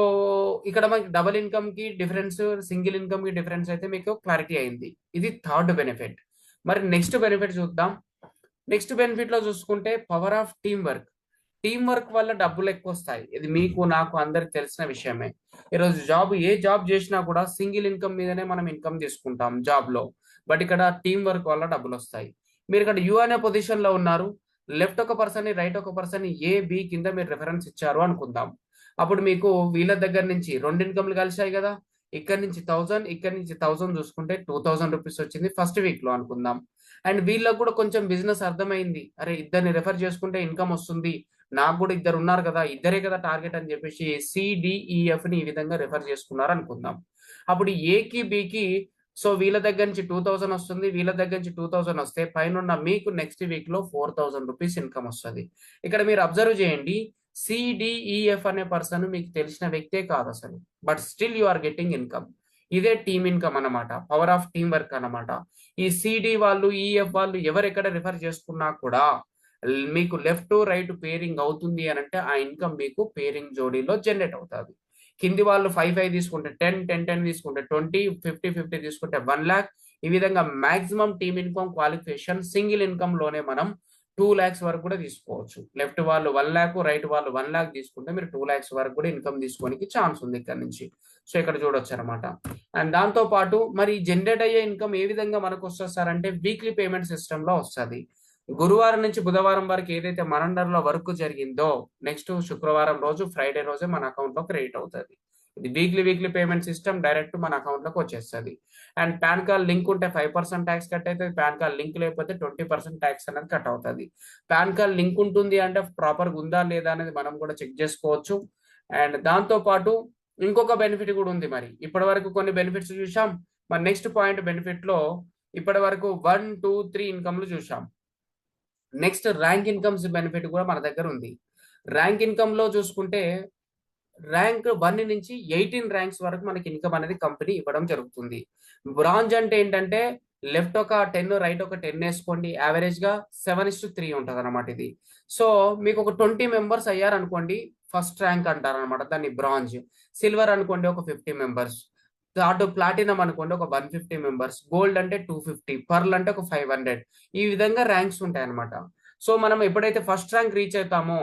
ఇక్కడ మనకి డబుల్ ఇన్కమ్ కి డిఫరెన్స్, సింగిల్ ఇన్కమ్ కి డిఫరెన్స్ అయితే మీకు క్లారిటీ అయింది. ఇది థర్డ్ బెనిఫిట్. మరి నెక్స్ట్ బెనిఫిట్ చూద్దాం. నెక్స్ట్ బెనిఫిట్ లో చూసుకుంటే power of team work. Team work వల్ల డబ్బులు ఎక్కువ వస్తాయి. ఇది మీకు నాకు అందరికి తెలిసిన విషయమే. ఈరోజు ఏ జాబ్ చేసినా కూడా సింగిల్ ఇన్కమ్ మీదనే మనం ఇన్కమ్ తీసుకుంటాం జాబ్ లో. బట్ ఇక్కడ టీమ్ వర్క్ వల్ల డబ్బులు వస్తాయి. మీరు ఇక్కడ యు అనే పొజిషన్ లో ఉన్నారు. లెఫ్ట్ ఒక పర్సన్ ని, రైట్ ఒక పర్సన్ ని ఏ బి కింద మీరు రిఫరెన్స్ ఇచ్చారు అనుకుందాం. అప్పుడు మీకు వీళ్ళ దగ్గర నుంచి 2 ఇన్కమ్లు కలిసాయి కదా. ఇక్కడ నుంచి 1000, ఇక్కడ నుంచి 1000 చూసుకుంటే 2000 రూపీస్ వచ్చింది ఫస్ట్ వీక్ లో అనుకుందాం. అండ్ వీళ్ళకు కూడా కొంచెం బిజినెస్ అర్థమైంది. అరే ఇద్దరిని రెఫర్ చేసుకుంటే ఇన్కమ్ వస్తుంది, నాకు కూడా ఇద్దరు ఉన్నారు కదా, ఇద్దరే కదా టార్గెట్ అని చెప్పేసి సిడిఈఎఫ్ ని ఈ విధంగా రెఫర్ చేసుకున్నారు అనుకుందాం. అప్పుడు ఏకి బికి సో వీళ్ళ దగ్గర నుంచి 2000 వస్తుంది, వీళ్ళ దగ్గర నుంచి 2000 వస్తే పైన మీకు నెక్స్ట్ వీక్ లో 4000 రూపీస్ ఇన్కమ్ వస్తుంది. ఇక్కడ మీరు అబ్జర్వ్ చేయండి, సిడిఈఎఫ్ అనే పర్సన్ మీకు తెలిసిన వ్యక్తే కాదు అసలు, but still you are getting income. ఇదే టీమ్ ఇన్కమ్ అన్నమాట, పవర్ ఆఫ్ టీమ్ వర్క్ అన్నమాట. ఈ సిడి వాళ్ళు, ఈఎఫ్ వాళ్ళు ఎవరెక్కడ రిఫర్ చేసుకున్నా కూడా మీకు లెఫ్ట్ రైట్ పేరింగ్ అవుతుంది అని అంటే ఆ ఇన్కమ్ మీకు పేరింగ్ జోడీలో జనరేట్ అవుతుంది. కింది వాళ్ళు 5 తీసుకుంటే 10 తీసుకుంటే 20, 50 తీసుకుంటే 1 lakh. ఈ విధంగా maximum team income qualification single income లోనే మనం 2 lakhs వరకు కూడా తీసుకోవచ్చు. లెఫ్ట్ వాళ్ళు 1 lakh, రైట్ వాళ్ళు 1 lakh తీసుకుంటే మీరు 2 lakhs వరకు కూడా ఇన్కమ్ తీసుకోనికి ఛాన్స్ ఉంది ఇక్కడ నుంచి. సో ఇక్కడ చూడొచ్చు అనమాట. అండ్ దాంతో పాటు మరి జనరేట్ అయ్యే ఇన్కమ్ ఏ విధంగా మనకు వస్తారంటే వీక్లీ పేమెంట్ సిస్టమ్ లో వస్తుంది. గురువారం నుంచి బుధవారం వరకు ఏదైతే మన అండర్ లో వర్క్ జరిగిందో నెక్స్ట్ శుక్రవారం రోజు, ఫ్రైడే రోజే మన అకౌంట్ లో క్రెడిట్ అవుతుంది. ఇది వీక్లీ పేమెంట్ సిస్టమ్ డైరెక్ట్ మన అకౌంట్ లోకి వచ్చేస్తుంది. అండ్ పాన్ కార్డ్ లింక్ ఉంటే 5% ట్యాక్స్ కట్ అవుతుంది. పాన్ కార్డ్ లింక్ లేకపోతే 20% ట్యాక్స్ అనేది కట్ అవుతుంది. పాన్ కార్డ్ లింక్ ఉంటుంది అంటే ప్రాపర్ గా ఉందా లేదా అనేది మనం కూడా చెక్ చేసుకోవచ్చు. అండ్ దాంతో పాటు ఇంకొక బెనిఫిట్ కూడా ఉంది. మరి ఇప్పటి వరకు కొన్ని బెనిఫిట్స్ చూసాం. మరి నెక్స్ట్ పాయింట్ బెనిఫిట్ లో ఇప్పటి వరకు 1, 2, 3 ఇన్కమ్లు చూసాం. నెక్స్ట్ ర్యాంక్ ఇన్కమ్స్ బెనిఫిట్ కూడా మన దగ్గర ఉంది. ర్యాంక్ ఇన్కమ్ లో చూసుకుంటే ర్యాంక్ 1 నుంచి 18 ర్యాంక్స్ వరకు మనకి ఇన్కమ్ అనేది కంపెనీ ఇవ్వడం జరుగుతుంది. బ్రాంజ్ అంటే ఏంటంటే లెఫ్ట్ ఒక 10, రైట్ ఒక 10 వేసుకోండి, యావరేజ్ గా 7:3 ఉంటుంది అనమాట ఇది. సో మీకు ఒక 20 మెంబర్స్ అయ్యారు అనుకోండి, ఫస్ట్ ర్యాంక్ అంటారు అనమాట, దాన్ని బ్రాంజ్. సిల్వర్ అనుకోండి ఒక 50 మెంబర్స్, అటు ప్లాటినం అనుకోండి ఒక 150 మెంబర్స్, గోల్డ్ అంటే 250, పర్ల్ అంటే ఒక 500. ఈ విధంగా ర్యాంక్స్ ఉంటాయి అనమాట. సో మనం ఎప్పుడైతే ఫస్ట్ ర్యాంక్ రీచ్ అవుతామో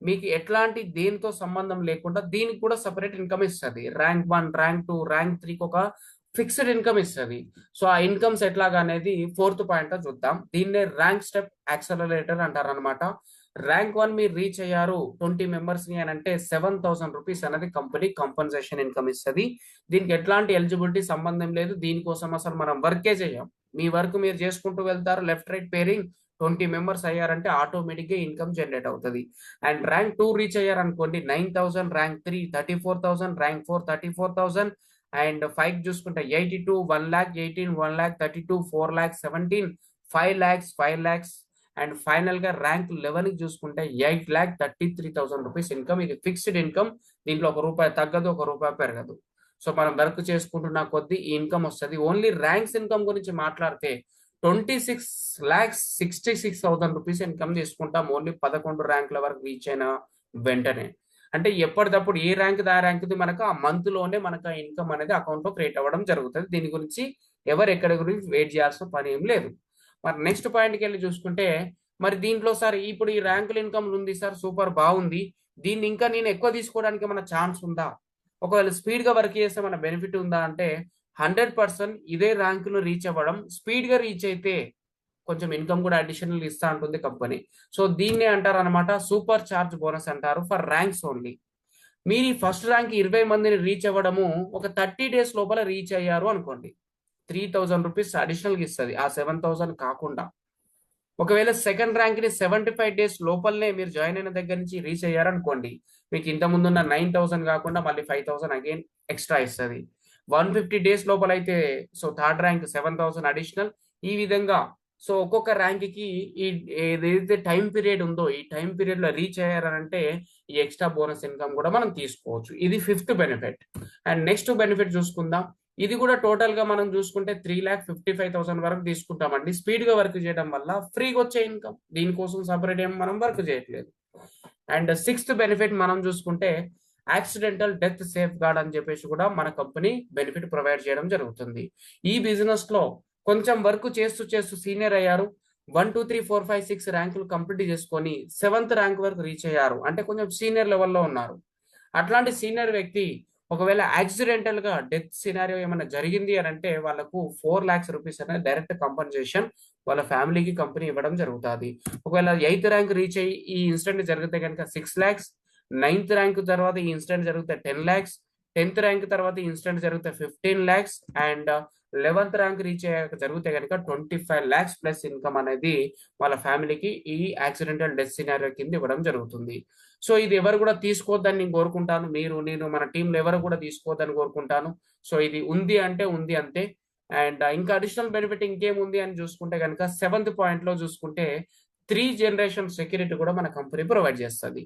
మీకు ఎట్లాంటి దేనితో సంబంధం లేకుండా దీనికి కూడా సపరేట్ ఇన్కమ్ ఇస్తుంది. ర్యాంక్ 1, ర్యాంక్ 2, ర్యాంక్ 3కి ఒక ఫిక్స్డ్ ఇన్కమ్ ఇస్తుంది. సో ఆ ఇన్కమ్స్ ఎట్లాగా అనేది 4th పాయింట్ చూద్దాం. దీన్నే ర్యాంక్ స్టెప్ యాక్సలరేటర్ అంటారు అనమాట. ర్యాంక్ 1 మీరు రీచ్ అయ్యారు 20 మెంబర్స్ ని అని అంటే 7000 రూపీస్ అనేది కంపెనీ కంపన్సేషన్ ఇన్కమ్ ఇస్తుంది. దీనికి ఎట్లాంటి ఎలిజిబిలిటీ సంబంధం లేదు. దీనికోసం అసలు మనం వర్కే చేయం. మీ వర్క్ మీరు చేసుకుంటూ వెళ్తారు. లెఫ్ట్ రైట్ పేరింగ్ 20 మెంబర్స్ అయ్యారంటే ఆటోమేటిక్ గా ఇన్కమ్ జనరేట్ అవుతుంది. అండ్ ర్యాంక్ 2 రీచ్ అయ్యారనుకోండి 9000, ర్యాంక్ 3 34,000, ర్యాంక్ 4 34,000, అండ్ 5 చూసుకుంటే 82, 1,18,000, 1,32,000, 4,17,000, 5 lakhs, అండ్ ఫైనల్ గా ర్యాంక్ 11 చూసుకుంటే 8,33,000 రూపీస్ ఇన్కమ్. ఇది ఫిక్స్డ్ ఇన్కమ్. దీంట్లో ₹1 తగ్గదు, ₹1 పెరగదు. సో మనం వర్క్ చేసుకుంటున్న కొద్దీ ఈ ఇన్కమ్ వస్తుంది. ఓన్లీ ర్యాంక్స్ ఇన్కమ్ గురించి మాట్లాడితే 26,66,000 రూపీస్ ఇన్కమ్ తీసుకుంటాం ఓన్లీ 11 ర్యాంకుల వరకు రీచ్ అయిన వెంటనే. అంటే ఎప్పటికప్పుడు ఏ ర్యాంక్ దా ర్యాంక్ది మనకు ఆ మంత్ లోనే మనకు ఆ ఇన్కమ్ అనేది అకౌంట్ లో క్రియేట్ అవ్వడం జరుగుతుంది. దీని గురించి ఎవరు ఎక్కడి గురించి వెయిట్ చేయాల్సిన పని ఏం లేదు. మరి నెక్స్ట్ పాయింట్కి వెళ్ళి చూసుకుంటే మరి దీంట్లో సార్ ఇప్పుడు ఈ ర్యాంకుల ఇన్కమ్ ఉంది సార్, సూపర్ బాగుంది, దీన్ని ఇంకా నేను ఎక్కువ తీసుకోవడానికి ఏమైనా ఛాన్స్ ఉందా, ఒకవేళ స్పీడ్ గా వర్క్ చేస్తే మన బెనిఫిట్ ఉందా అంటే 100% ఇదే ర్యాంకును రీచ్ అవ్వడం. స్పీడ్ గా రీచ్ అయితే కొంచెం ఇన్కమ్ కూడా అడిషనల్ ఇస్తా ఉంటుంది కంపెనీ. సో దీన్నే అంటారు అనమాట సూపర్ చార్జ్ బోనస్ అంటారు ఫర్ ర్యాంక్స్ ఓన్లీ. మీరు ఈ ఫస్ట్ ర్యాంక్ 20 మందిని రీచ్ అవ్వడము ఒక 30 days లోపల రీచ్ అయ్యారు అనుకోండి, 3,000 రూపీస్ అడిషనల్ గా ఇస్తుంది, ఆ 7,000 కాకుండా. ఒకవేళ సెకండ్ ర్యాంక్ ని 75 డేస్ లోపలనే మీరు జాయిన్ అయిన దగ్గర నుంచి రీచ్ అయ్యారనుకోండి, మీకు ఇంత ముందున్న 9,000 కాకుండా మళ్ళీ 5,000 అగైన్ ఎక్స్ట్రా ఇస్తుంది. 150 డేస్ లోపల అయితే సో థర్డ్ ర్యాంక్ 7,000 అడిషనల్. ఈ విధంగా సో ఒక్కొక్క ర్యాంక్ కి ఈ ఏదైతే టైం పీరియడ్ ఉందో ఈ టైం పీరియడ్ లో రీచ్ అయ్యారంటే ఈ ఎక్స్ట్రా బోనస్ ఇన్కమ్ కూడా మనం తీసుకోవచ్చు. ఇది 5th benefit. And next benefit చూసుకుందాం. ఇది కూడా టోటల్ గా మనం చూసుకుంటే 3,55,000 వరకు తీసుకుంటామండి. స్పీడ్ గా వర్క్ చేయడం వల్ల ఫ్రీగా వచ్చే ఇన్కమ్, దీనికోసం సపరేట్ ఏం మనం వర్క్ చేయట్లేదు. అండ్ 6th బెనిఫిట్ మనం చూసుకుంటే యాక్సిడెంటల్ డెత్ సేఫ్ గార్డ్ అని చెప్పేసి కూడా మన కంపెనీ బెనిఫిట్ ప్రొవైడ్ చేయడం జరుగుతుంది. ఈ బిజినెస్ లో కొంచెం వర్క్ చేస్తూ చేస్తూ సీనియర్ అయ్యారు, 1 2 3 4 5 6 ర్యాంకులు కంప్లీట్ చేసుకొని 7th ర్యాంక్ వరకు రీచ్ అయ్యారు అంటే కొంచెం సీనియర్ లెవెల్లో ఉన్నారు. అట్లాంటి సీనియర్ వ్యక్తి ఒకవేళ యాక్సిడెంటల్ గా డెత్ సినారియో ఏమైనా జరిగింది అని అంటే వాళ్ళకు 4 lakhs రూపీస్ అనేది డైరెక్ట్ కంపన్సేషన్ వాళ్ళ ఫ్యామిలీకి కంపెనీ ఇవ్వడం జరుగుతుంది. ఒకవేళ 8th ర్యాంక్ రీచ్ అయ్యి ఈ ఇన్సిడెంట్ జరిగితే కనుక 6 lakhs, 9th ర్యాంక్ తర్వాత ఈ ఇన్సిడెంట్ జరిగితే 10 lakhs, 10th ర్యాంక్ తర్వాత ఈ ఇన్సిడెంట్ జరిగితే 15 lakhs and 11th rank reach అయ్యాక జరిగితే కనుక 25 lakhs ప్లస్ ఇన్కమ్ అనేది వాళ్ళ ఫ్యామిలీకి ఈ యాక్సిడెంటల్ డెత్ సినారియో కింద ఇవ్వడం జరుగుతుంది. సో ఇది ఎవరు కూడా తీసుకోవద్దని నేను కోరుకుంటాను. నేను మన టీంలో ఎవరు కూడా తీసుకోవద్దని కోరుకుంటాను. సో ఇది ఉంది అంటే ఉంది అంతే. అండ్ ఇంకా అడిషనల్ బెనిఫిట్ ఇంకేముంది అని చూసుకుంటే కనుక 7th పాయింట్ లో చూసుకుంటే 3 generation సెక్యూరిటీ కూడా మన కంపెనీ ప్రొవైడ్ చేస్తుంది.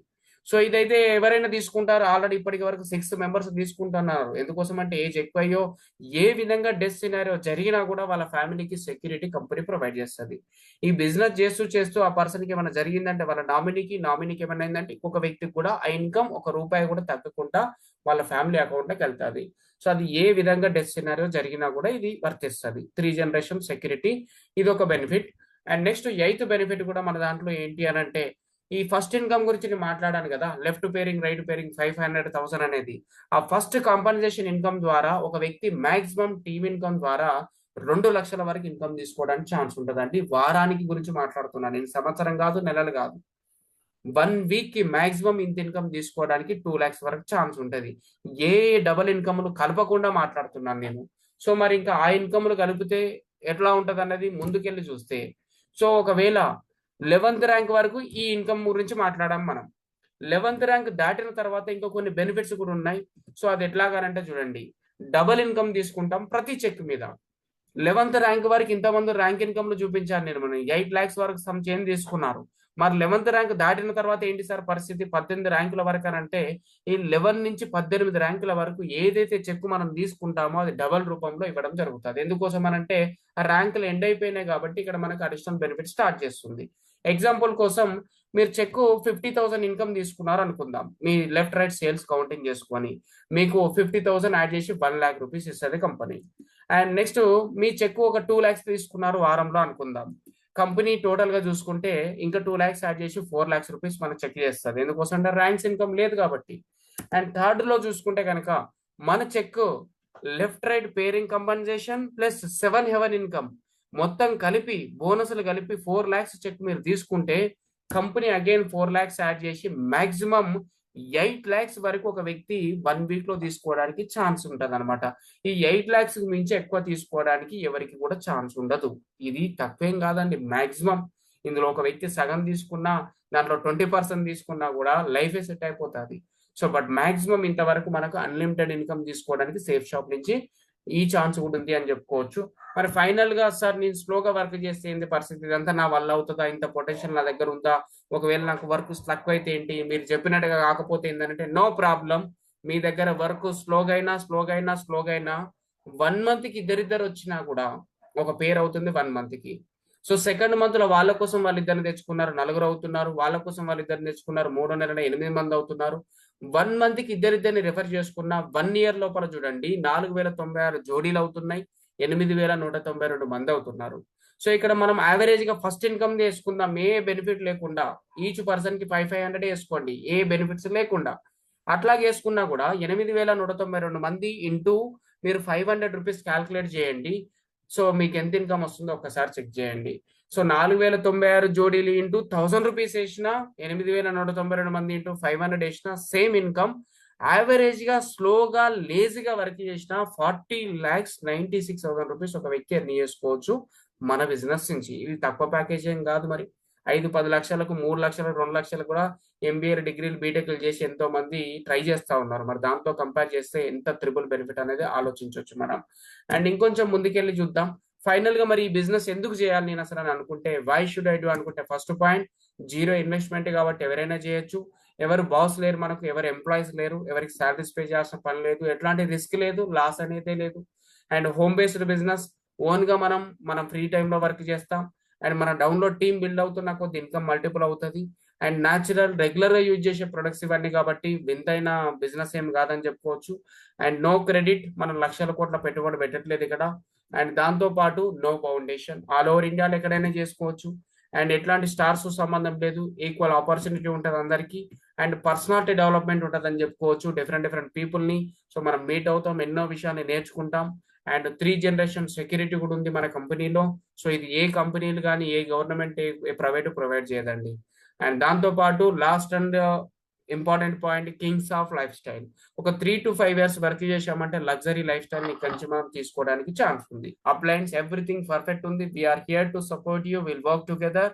సో ఇదైతే ఎవరైనా తీసుకుంటారు. ఆల్రెడీ ఇప్పటికి వరకు 6 members తీసుకుంటున్నారు. ఎందుకోసం అంటే ఏజ్ ఎక్కువయ్యో ఏ విధంగా డెత్ సినారియో జరిగినా కూడా వాళ్ళ ఫ్యామిలీకి సెక్యూరిటీ కంపెనీ ప్రొవైడ్ చేస్తుంది. ఈ బిజినెస్ చేస్తూ చేస్తూ ఆ పర్సన్ కి ఏమైనా జరిగిందంటే వాళ్ళ నామినీకి ఏమైనా అయిందంటే ఇంకొక వ్యక్తికి కూడా ఆ ఇన్కమ్ ₹1 కూడా తగ్గకుండా వాళ్ళ ఫ్యామిలీ అకౌంట్ లోకి వెళ్తుంది. సో అది ఏ విధంగా డెత్ సినారియో జరిగినా కూడా ఇది వర్తిస్తుంది. 3 generation సెక్యూరిటీ ఇది ఒక benefit. And next 8th benefit కూడా మన దాంట్లో ఏంటి అని అంటే ఈ ఫస్ట్ ఇన్కమ్ గురించి నేను మాట్లాడాను కదా, లెఫ్ట్ పేరింగ్ రైట్ పేరింగ్ 500,000 అనేది ఆ ఫస్ట్ కాంపన్సేషన్ ఇన్కమ్ ద్వారా ఒక వ్యక్తి మాక్సిమం టీమ్ ఇన్కమ్ ద్వారా 2 లక్షల వరకు ఇన్కమ్ తీసుకోవడానికి ఛాన్స్ ఉంటుందండి. వారానికి గురించి మాట్లాడుతున్నాను నేను, సంవత్సరం కాదు, నెలలు కాదు. 1 week కి మాక్సిమం ఇంత ఇన్కమ్ తీసుకోవడానికి 2 lakhs వరకు ఛాన్స్ ఉంటుంది. ఏ డబుల్ ఇన్కమ్లు కలపకుండా మాట్లాడుతున్నాను నేను. సో మరి ఇంకా ఆ ఇన్కమ్లు కలిపితే ఎట్లా ఉంటది అన్నది ముందుకెళ్ళి చూస్తే, సో ఒకవేళ 11th ర్యాంక్ వరకు ఈ ఇన్కమ్ గురించి మాట్లాడాం మనం. 11th ర్యాంక్ దాటిన తర్వాత ఇంకా కొన్ని బెనిఫిట్స్ కూడా ఉన్నాయి. సో అది ఎట్లాగానంటే చూడండి, డబుల్ ఇన్కమ్ తీసుకుంటాం ప్రతి చెక్ మీద. 11th ర్యాంక్ వరకు ఇంతమంది ర్యాంక్ ఇన్కమ్లు చూపించాను నేను, మనం 8 lakhs వరకు సమ్ చేంజ్ తీసుకున్నారు. మరి 11th ర్యాంక్ దాటిన తర్వాత ఏంటి సార్ పరిస్థితి? 18 ర్యాంకుల వరకు అని అంటే ఈ 11 నుంచి 18 ర్యాంకుల వరకు ఏదైతే చెక్ మనం తీసుకుంటామో అది డబల్ రూపంలో ఇవ్వడం జరుగుతుంది. ఎందుకోసం అనంటే ఆ ర్యాంకులు ఎండ్ అయిపోయినాయి కాబట్టి ఇక్కడ మనకు అడిషనల్ బెనిఫిట్ స్టార్ట్ చేస్తుంది. ఎగ్జాంపుల్ కోసం మీరు చెక్ 50,000 ఇన్కమ్ తీసుకున్నారు అనుకుందాం, మీ లెఫ్ట్ రైట్ సేల్స్ కౌంటింగ్ చేసుకొని మీకు 50,000 యాడ్ చేసి 1 lakh రూపీస్ ఇస్తుంది కంపెనీ. అండ్ నెక్స్ట్ మీ చెక్ ఒక 2 lakhs తీసుకున్నారు వారంలో అనుకుందాం, కంపెనీ టోటల్ గా చూసుకుంటే ఇంకా 2 lakhs యాడ్ చేసి 4 lakhs రూపీస్ మనకు చెక్ చేస్తుంది. ఎందుకోసం అంటే ర్యాంక్స్ ఇన్కమ్ లేదు కాబట్టి. అండ్ థర్డ్ లో చూసుకుంటే కనుక మన check left right pairing compensation plus 7 heaven income మొత్తం కలిపి బోనస్లు కలిపి 4 lakhs చెక్ మీరు తీసుకుంటే కంపెనీ అగైన్ 4 lakhs యాడ్ చేసి మాక్సిమం 8 lakhs వరకు ఒక వ్యక్తి 1 week లో తీసుకోవడానికి ఛాన్స్ ఉంటుంది అనమాట. ఈ 8 lakhs మించి ఎక్కువ తీసుకోవడానికి ఎవరికి కూడా ఛాన్స్ ఉండదు. ఇది తక్కువేం కాదండి, మాక్సిమం ఇందులో ఒక వ్యక్తి సగం తీసుకున్నా దాంట్లో 20% తీసుకున్నా కూడా లైఫే సెట్ అయిపోతుంది. సో బట్ మాక్సిమం ఇంతవరకు మనకు అన్లిమిటెడ్ ఇన్కమ్ తీసుకోవడానికి సేఫ్ షాప్ నుంచి ఈ ఛాన్స్ కూడా ఉంది అని చెప్పుకోవచ్చు. మరి ఫైనల్ గా సార్ నేను స్లోగా వర్క్ చేస్తే ఏంటి పరిస్థితి, ఇదంతా నా వల్ల అవుతుందా, ఇంత పొటెన్షియల్ నా దగ్గర ఉందా, ఒకవేళ నాకు వర్క్ తక్కువ అయితే ఏంటి, మీరు చెప్పినట్టుగా కాకపోతే ఏంటంటే నో ప్రాబ్లం. మీ దగ్గర వర్క్ స్లోగా అయినా 1 month కి ఇద్దరిద్దరు వచ్చినా కూడా ఒక పేరు అవుతుంది 1 month కి. సో సెకండ్ మంత్ లో వాళ్ళ కోసం వాళ్ళిద్దరిని తెచ్చుకున్నారు, 4 అవుతున్నారు. వాళ్ళ కోసం వాళ్ళిద్దరిని తెచ్చుకున్నారు, 3వ నెలలో 8 మంది అవుతున్నారు. 1 month కి ఇద్దరిద్దరిని రెఫర్ చేసుకున్న 1 year లోపల చూడండి 4,096 జోడీలు అవుతున్నాయి, 8,192 మంది అవుతున్నారు. సో ఇక్కడ మనం యావరేజ్ గా ఫస్ట్ ఇన్కమ్ వేసుకుందాం, ఏ బెనిఫిట్ లేకుండా. ఈచ్ పర్సన్ కి 500 వేసుకోండి, ఏ బెనిఫిట్స్ లేకుండా. అట్లాగే వేసుకున్నా కూడా 8,192 మంది ఇంటూ మీరు 500 రూపీస్ క్యాల్కులేట్ చేయండి. సో మీకు ఎంత ఇన్కమ్ వస్తుందో ఒక్కసారి చెక్ చేయండి. సో 4,096 జోడీలు ఇంటూ 1,000 రూపీస్ వేసిన, 8,192 మంది ఇంటూ 500 వేసిన సేమ్ ఇన్కమ్. యావరేజ్ గా స్లోగా లేజీగా వర్క్ చేసిన 40,96,000 రూపీస్ ఒక వ్యక్తి ఎర్న్ చేసుకోవచ్చు మన బిజినెస్ నుంచి. ఇది తక్కువ ప్యాకేజ్ ఏం కాదు మరి. 5-10 లక్షలకు, 3 లక్షలు, 2 లక్షలు కూడా ఎంబీఏ డిగ్రీలు, బీటెక్లు చేసి ఎంతో మంది ట్రై చేస్తా ఉన్నారు. మరి దాంతో కంపేర్ చేస్తే ఎంత త్రిబుల్ బెనిఫిట్ అనేది ఆలోచించవచ్చు మనం. అండ్ ఇంకొంచెం ముందుకెళ్ళి చూద్దాం. ఫైనల్ గా మరి ఈ బిజినెస్ ఎందుకు చేయాలి నేను అసలు అని అనుకుంటే, వై షుడ్ ఐ డూ అనుకుంటే, ఫస్ట్ పాయింట్, జీరో ఇన్వెస్ట్మెంట్ కాబట్టి ఎవరైనా చేయొచ్చు. ఎవరు బాస్ లేరు మనకు, ఎవరు ఎంప్లాయీస్ లేరు, ఎవరికి శాలరీస్ పే చేయాల్సిన పని లేదు, ఎట్లాంటి రిస్క్ లేదు, లాస్ అనేది లేదు. And home based business, own గా మనం ఫ్రీ టైంలో వర్క్ చేస్తాం. అండ్ మన డౌన్లోడ్ టీమ్ బిల్డ్ అవుతున్న కొద్ది ఇన్కమ్ మల్టిపుల్ అవుతుంది. అండ్ న్యాచురల్ రెగ్యులర్ గా యూజ్ చేసే ప్రొడక్ట్స్ ఇవన్నీ కాబట్టి వింతైన బిజినెస్ ఏం కాదని చెప్పుకోవచ్చు. అండ్ నో క్రెడిట్, మనం లక్షల కోట్ల పెట్టుబడి పెట్టట్లేదు ఇక్కడ. అండ్ దాంతో పాటు నో ఫౌండేషన్, ఆల్ ఓవర్ ఇండియాలో ఎక్కడైనా చేసుకోవచ్చు. అండ్ ఎట్లాంటి స్టార్స్ సంబంధం లేదు, ఈక్వల్ ఆపర్చునిటీ ఉంటుంది అందరికీ. అండ్ పర్సనాలిటీ డెవలప్మెంట్ ఉంటుంది అని చెప్పుకోవచ్చు, డిఫరెంట్ డిఫరెంట్ పీపుల్ ని. సో మనం మీట్ అవుతాం, ఎన్నో విషయాన్ని నేర్చుకుంటాం. అండ్ 3 జనరేషన్ సెక్యూరిటీ కూడా ఉంది మన కంపెనీలో. సో ఇది ఏ కంపెనీలు కానీ, ఏ గవర్నమెంట్, ఏ ప్రైవేట్ ప్రొవైడ్ చేయదండి. అండ్ దాంతో పాటు last and important point, kings of life style. ఒక 3 to 5 years వర్క్ చేసామంటే లగ్జరీ లైఫ్ స్టైల్ ని కొంచెం మనం తీసుకోవడానికి ఛాన్స్ ఉంది. అప్లయన్స్ ఎవ్రీథింగ్ పర్ఫెక్ట్ ఉంది. We're here to support you, will work together.